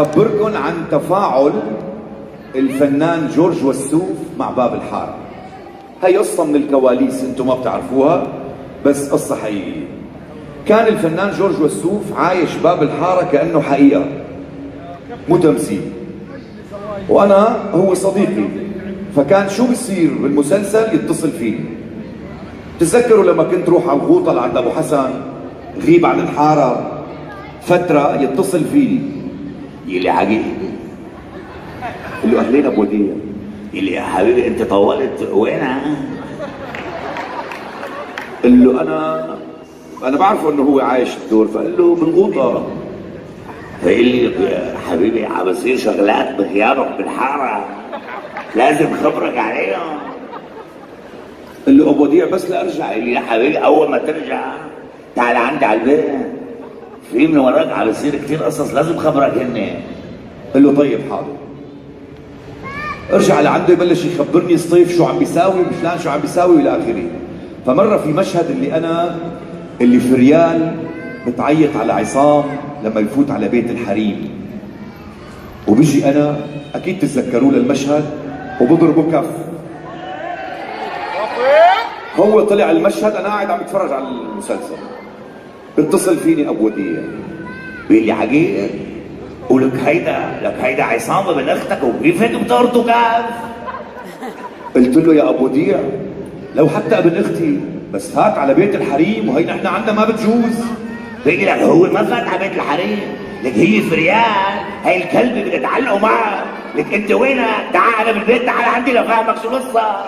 أخبركم عن تفاعل الفنان جورج وسوف مع باب الحارة. هي قصة من الكواليس انتم ما بتعرفوها، بس قصة حقيقية. كان الفنان جورج وسوف عايش باب الحارة كأنه حقيقة مو تمثيل، وأنا هو صديقي، فكان شو بيصير بالمسلسل يتصل فيني. تتذكروا لما كنت روح على الغوطة لعند أبو حسن غيب عن الحارة فترة يتصل فيني يلي حقيقي قال له أهلين أبو وديع. يلي يا حبيبي انت طولت وينها؟ قال له أنا بعرفه إنه هو عايش الدور، فقال له بالغوطة. فقال لي يا حبيبي عم بصير شغلات بغيابك بالحاره لازم خبرك عليهم. قال له أبو وديع بس لأرجع. قال لي يا حبيبي اول ما ترجع تعال عندي على البيت، في من وراك عم بصير كثير قصص لازم خبرك هن. قال له طيب حاضر. ارجع لعنده يبلش يخبرني الصيف شو عم بيساوي وفلان شو عم بيساوي والى اخره. فمره في مشهد اللي فريال بتعيط على عصام لما يفوت على بيت الحريم، وبيجي انا اكيد تتذكروا المشهد وبضربه كف. هو طلع المشهد انا قاعد عم اتفرج على المسلسل، بيتصل فيني ابو وديع بيقول لي حقيقي ولك هيدا عصام ابن اختك وكيف هيك بطرته كاف؟ قلت له يا ابو وديع لو حتى ابن اختي بس فات على بيت الحريم وهي نحن عندنا ما بتجوز. بيقول لك هو ما فات على بيت الحريم، لك هي فريال هي الكلب بدها تعلقوا معه، لك انت وينك؟ تعال انا بالبيت، تعال عندي لفهمك شو القصه.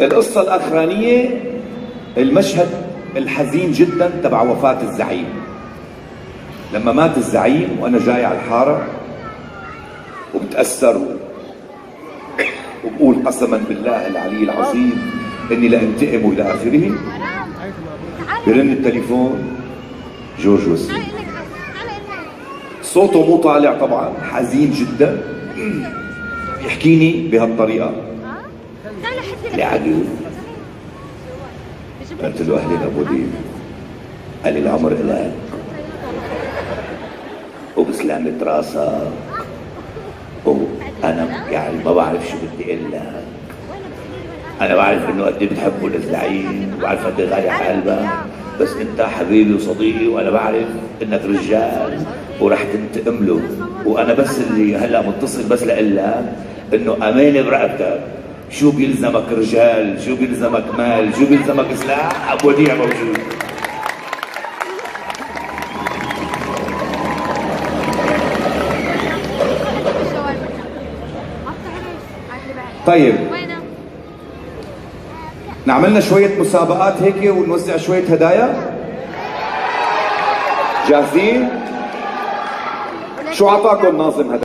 القصة الأخرانية المشهد الحزين جدا تبع وفاة الزعيم. لما مات الزعيم وأنا جاي على الحارة وبتأثر وبقول قسما بالله العلي العظيم إني لأنتقم وإلى آخره، برن التليفون جورج وسوف، صوته مو طالع طبعا، حزين جدا، يحكيني بهالطريقة. يا عجيب قلت له اهلين ابو وديع. قال لي العمر إلك وبسلامة راسك، وانا يعني ما بعرف شو بدي اقول لك. انا بعرف انه قد ايه بتحبه للزعيم وبعرف قد ايه غالي على قلبك، بس انت حبيبي وصديقي وانا بعرف انك رجال ورح تنتقم له، وانا بس اللي هلا متصل بس لاقول لك انه امانه برقبتك. شو بيلزمك رجال، شو بيلزمك مال، شو بيلزمك سلاح، ابو وديع موجود. طيب نعملنا شوية مسابقات هيك ونوزع شوية هدايا. جاهزين؟ شو عطاكم ناظم هدايا؟